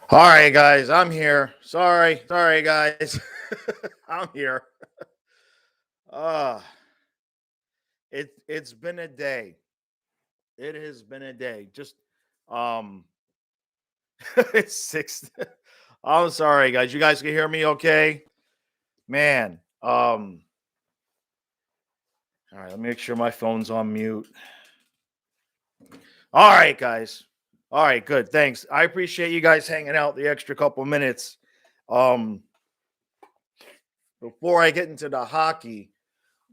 All right, guys, I'm here. Sorry, guys. I'm here. Uh it's been a day. It has been a day. Just um it's six. I'm sorry, guys. You guys can hear me okay? Man. All right, let me make sure my phone's on mute. All right, guys. All right, good. Thanks. I appreciate you guys hanging out the extra couple minutes. Um Before I get into the hockey,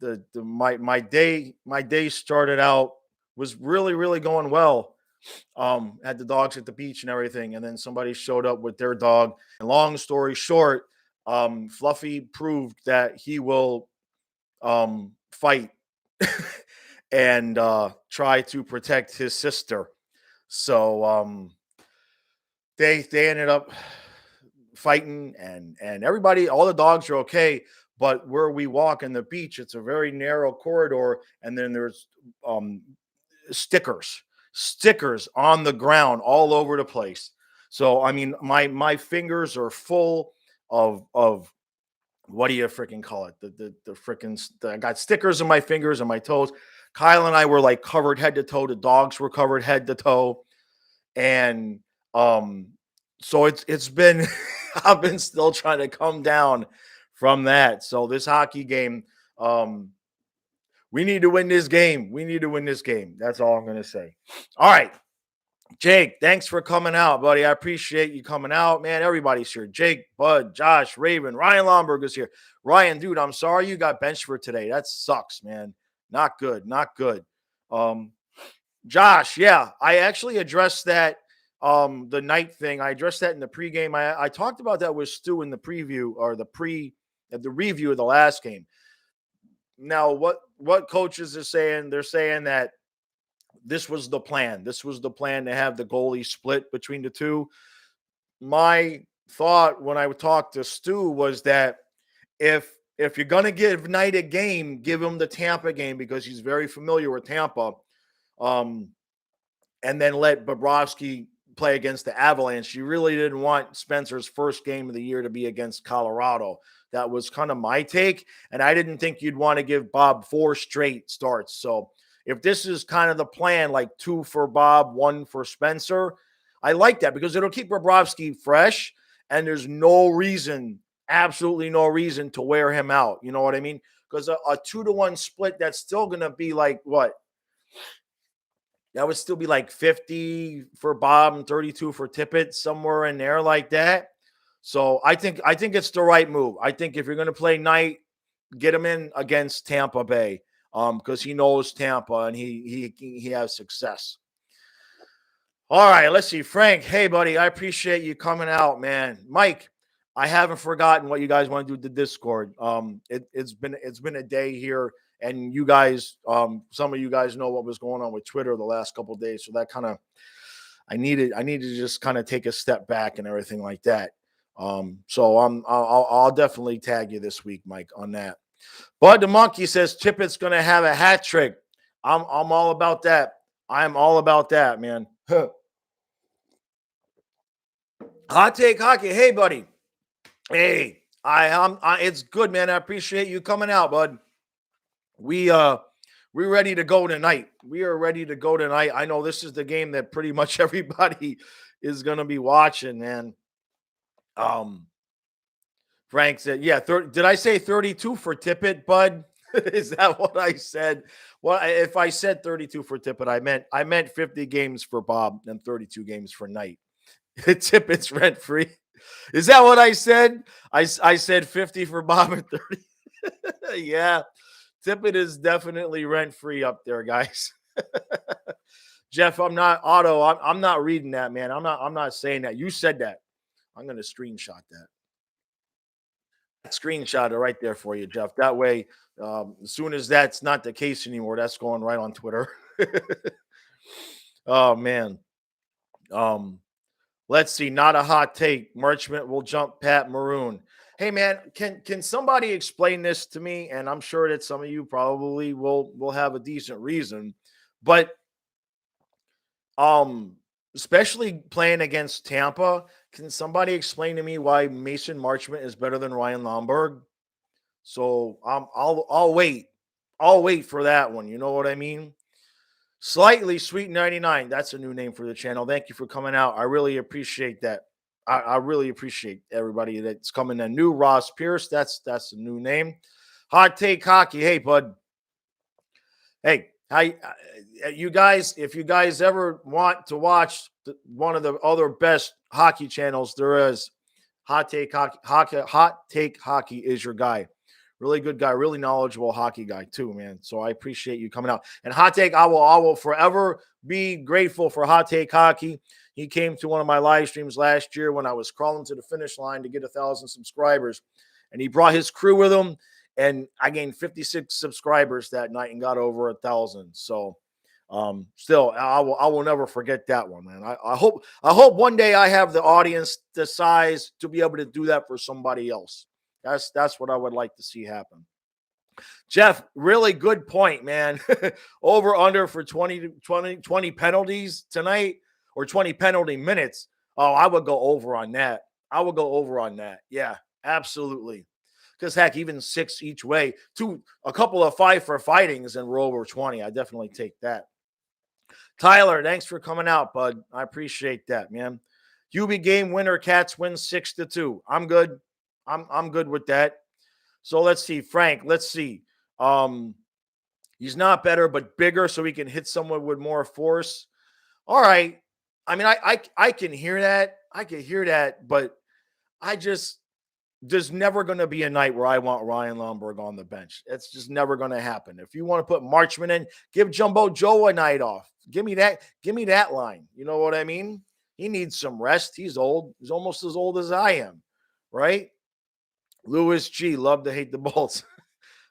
my day started out was really going well. Had the dogs at the beach and everything, and then somebody showed up with their dog. And long story short, Fluffy proved that he will fight and try to protect his sister. So they ended up fighting, and everybody, all the dogs are okay, but where we walk in the beach, it's a very narrow corridor, and then there's um stickers on the ground all over the place. So I mean, my fingers are full of what do you freaking call it, the freaking I got stickers in my fingers and my toes. Kyle and I were like covered head to toe, the dogs were covered head to toe, and um so it's been I've been still trying to come down from that. So this hockey game, um we need to win this game. We need to win this game. That's all I'm going to say. All right, Jake, thanks for coming out, buddy. I appreciate you coming out, man. Everybody's here. Jake, Bud, Josh, Raven, Ryan Lomberg is here. Ryan, dude, I'm sorry you got benched for today. That sucks, man. Not good. Not good. Um, Josh, yeah, I actually addressed that the night thing. I addressed that in the pregame. I talked about that with Stu in the preview or the review of the last game. Now, what coaches are saying? They're saying that this was the plan. This was the plan to have the goalie split between the two. My thought when I talked to Stu was that if you're gonna give Knight a game, give him the Tampa game because he's very familiar with Tampa. Um, and then let Bobrovsky play against the Avalanche. You really didn't want Spencer's first game of the year to be against Colorado. That was kind of my take. And I didn't think you'd want to give Bob 4 straight starts. So if this is kind of the plan, like 2 for Bob, 1 for Spencer, I like that because it'll keep Bobrovsky fresh. And there's no reason, absolutely no reason to wear him out. You know what I mean? Because a 2-1 split, that's still going to be like what? That would still be like 50 for Bob and 32 for Tippett, somewhere in there like that. So I think it's the right move. I think if you're going to play Knight, get him in against Tampa Bay, because he knows Tampa and he has success. All right, let's see, Frank. Hey, buddy, I appreciate you coming out, man. Mike, I haven't forgotten what you guys want to do with the Discord. It's been a day here, and you guys, some of you guys know what was going on with Twitter the last couple of days, so that kind of I needed to just kind of take a step back and everything like that. So I'll definitely tag you this week, Mike, on that. Bud the Monkey says Tippett's going to have a hat trick. I'm all about that. I'm all about that, man. Hot take hockey. Hey, buddy. Hey, it's good, man. I appreciate you coming out, bud. We we're ready to go tonight. We are ready to go tonight. I know this is the game that pretty much everybody is gonna be watching, man. Um Frank said, yeah, did I say 32 for Tippett, bud? Is that what I said? Well, if I said 32 for Tippett, I meant 50 games for Bob and 32 games for Knight. Tippett's rent free. Is that what I said? I said 50 for Bob and 30. Yeah. Tippett is definitely rent free up there, guys. Jeff, I'm not Otto. I'm not reading that, man. I'm not saying that. You said that. I'm gonna screenshot that. Screenshot it right there for you, Jeff. That way, as soon as that's not the case anymore, that's going right on Twitter. Oh man. Um, let's see. Not a hot take. Marchment will jump Pat Maroon. Hey man, can somebody explain this to me? And I'm sure that some of you probably will have a decent reason, but um especially playing against Tampa. Can somebody explain to me why Mason Marchment is better than Ryan Lomberg? So I'll wait. I'll wait for that one. You know what I mean? Slightly Sweet 99. That's a new name for the channel. Thank you for coming out. I really appreciate that. I really appreciate everybody that's coming in. New Ross Pierce. That's a new name. Hot Take Hockey. Hey, bud. Hey, you guys, if you guys ever want to watch one of the other best hockey channels there is, Hot Take Hockey is your guy. Really good guy, really knowledgeable hockey guy too, man. So I appreciate you coming out. And Hot Take, I will forever be grateful for Hot Take Hockey. He came to one of my live streams last year when I was crawling to the finish line to get 1,000 subscribers, and he brought his crew with him. And I gained 56 subscribers that night and got over 1,000. So still, I will never forget that one, man. I hope one day I have the audience the size to be able to do that for somebody else. That's what I would like to see happen. Jeff, really good point, man. Over under for 20 penalties tonight, or 20 penalty minutes. Oh, I would go over on that. I would go over on that. Yeah, absolutely. Because heck, even 6 each way, a couple of 5 for fightings, and we're over 20. I definitely take that. Tyler, thanks for coming out, bud. I appreciate that, man. Hubie game winner, Cats win 6-2. I'm good. I'm good with that. So let's see, Frank. Let's see. He's not better, but bigger, so he can hit someone with more force. All right. I mean, I can hear that. I can hear that, but there's never going to be a night where I want Ryan Lomberg on the bench. It's just never going to happen. If you want to put Marchman in, give Jumbo Joe a night off. Give me that line. You know what I mean? He needs some rest. He's old. He's almost as old as I am, right? Louis G, love to hate the Bolts.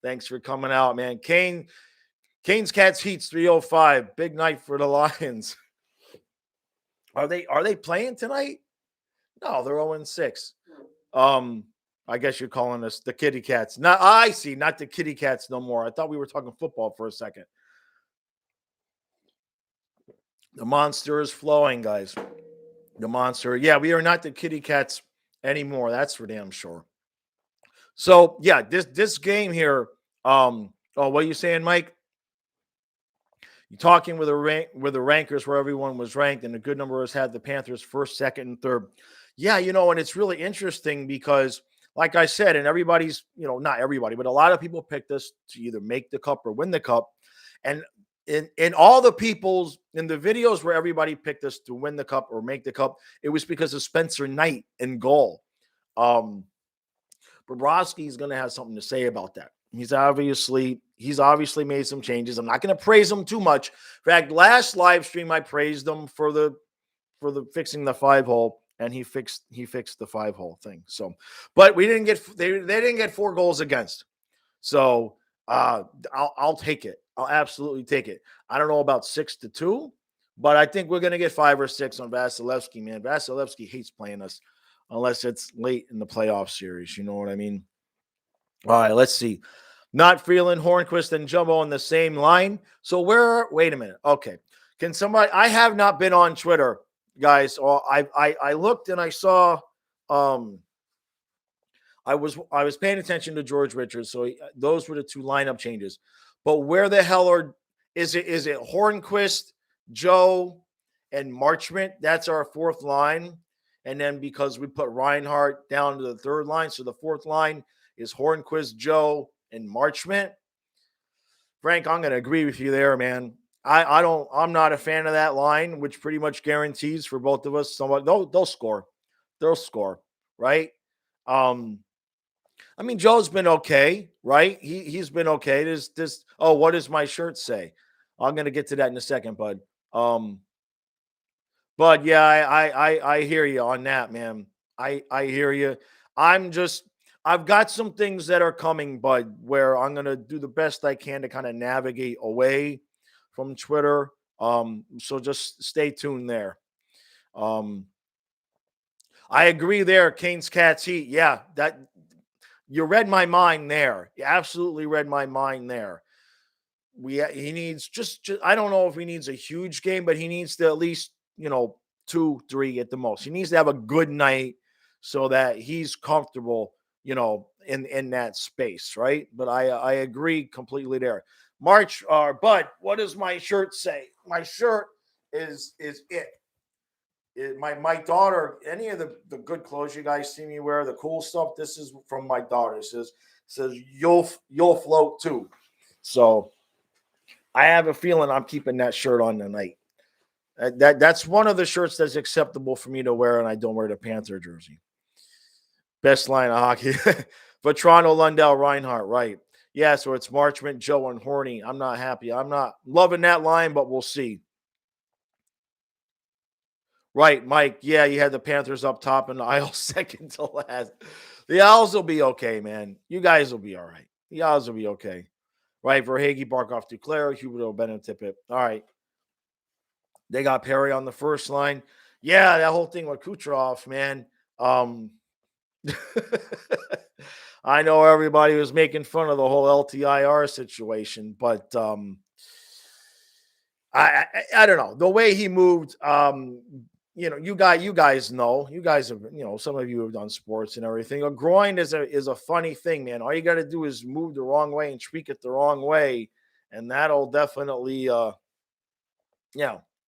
Thanks for coming out, man. Canes Cats Heats 305. Big night for the Lions. Are they playing tonight? No, they're 0-6. I guess you're calling us the Kitty Cats. Not I see, not the Kitty Cats no more. I thought we were talking football for a second. The monster is flowing, guys. The monster. Yeah, we are not the Kitty Cats anymore. That's for damn sure. So yeah, this game here. Oh, what are you saying, Mike? You're talking with the rankers where everyone was ranked, and a good number of us had the Panthers first, second, and third. Yeah, and it's really interesting because, like I said, and everybody's, not everybody, but a lot of people picked us to either make the cup or win the cup. And in all the people's, in the videos where everybody picked us to win the cup or make the cup, it was because of Spencer Knight in goal. Bobrovsky is going to have something to say about that. He's obviously made some changes. I'm not going to praise him too much. In fact, last live stream I praised him for the fixing the 5-hole, and he fixed the 5-hole thing. So, but they didn't get 4 goals against. So I'll take it. I'll absolutely take it. I don't know about 6-2, but I think we're going to get 5 or 6 on Vasilevsky, man. Vasilevsky hates playing us unless it's late in the playoff series. You know what I mean? All right, let's see. Not feeling Hornquist and Jumbo on the same line. So wait a minute. Okay. Can somebody, I have not been on Twitter, guys. Or I looked and I saw, I was paying attention to George Richards. So those were the 2 lineup changes. But where the hell is it Hornquist, Joe, and Marchment? That's our 4th line. And then because we put Reinhart down to the 3rd line, so the 4th line is Hornquist, Joe, and Marchment. Frank, I'm going to agree with you there, man. I'm not a fan of that line, which pretty much guarantees for both of us they'll score. They'll score, right? I mean, Joe's been okay, right? He's been okay. What does my shirt say? I'm going to get to that in a second, bud. But yeah, I hear you on that, man. I hear you. I've got some things that are coming, bud, where I'm going to do the best I can to kind of navigate away from Twitter. So just stay tuned there. I agree there. Canes Cats Heat. Yeah, that you read my mind there. You absolutely read my mind there. He needs just I don't know if he needs a huge game, but he needs to at least, 2, 3 at the most. He needs to have a good night so that he's comfortable, in that space, right? But I agree completely there. March, Bud, what does my shirt say? My shirt is my daughter. Any of the good clothes you guys see me wear, the cool stuff. This is from my daughter. It says you'll float too. So I have a feeling I'm keeping that shirt on tonight. That's one of the shirts that's acceptable for me to wear, and I don't wear the Panther jersey. Best line of hockey. Vetrano, Lundell, Reinhardt, right. Yeah, so it's Marchment, Joe, and Horny. I'm not happy. I'm not loving that line, but we'll see. Right, Mike. Yeah, you had the Panthers up top and the Isles second to last. The Owls will be okay, man. You guys will be all right. The Owls will be okay. Right, Verhage, Barkov, Duclair, Huberto, Bennett, Tippett. All right. They got Perry on the first line. Yeah, that whole thing with Kucherov, man. I know everybody was making fun of the whole LTIR situation, but I don't know the way he moved. You guys know, you guys have, some of you have done sports and everything. A groin is a funny thing, man. All you got to do is move the wrong way and tweak it the wrong way, and that'll definitely,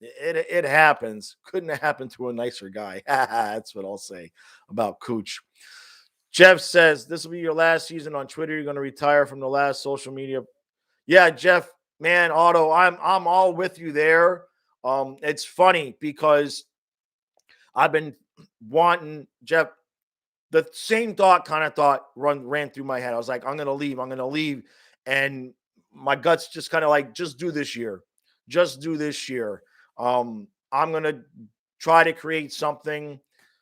it happens. Couldn't have happened to a nicer guy. That's what I'll say about Cooch. Jeff says this will be your last season on Twitter. You're going to retire from the last social media. Yeah, Jeff, man, Otto, I'm all with you there. It's funny because I've been wanting Jeff. The same thought ran through my head. I was like, I'm going to leave. And my guts just kind of like, just do this year. I'm going to try to create something.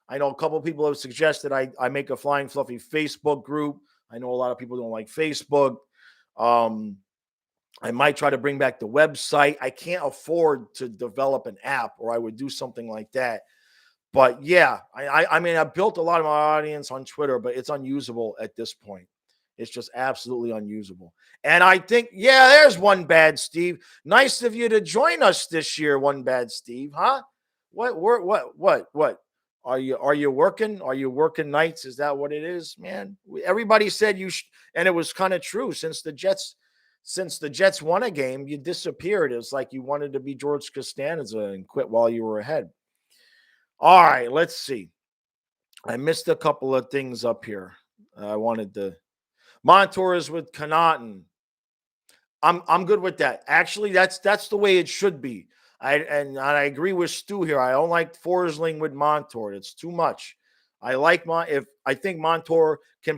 I know a couple of people have suggested I make a Flying Fluffy Facebook group. I know a lot of people don't like Facebook. I might try to bring back the website. I can't afford to develop an app, or I would do something like that. But yeah, I mean, I built a lot of my audience on Twitter, but it's unusable at this point. It's just absolutely unusable. And I think, yeah, there's One Bad Steve. Nice of you to join us this year, One Bad Steve, huh? What? Are you working? Are you working nights? Is that what it is, man? Everybody said and it was kind of true. Since the Jets won a game, you disappeared. It's like you wanted to be George Costanza and quit while you were ahead. All right, let's see. I missed a couple of things up here. I wanted to. Montour is with Connaughton. I'm good with that. Actually, that's the way it should be. I agree with Stu here. I don't like Forsling with Montour. It's too much. I think Montour can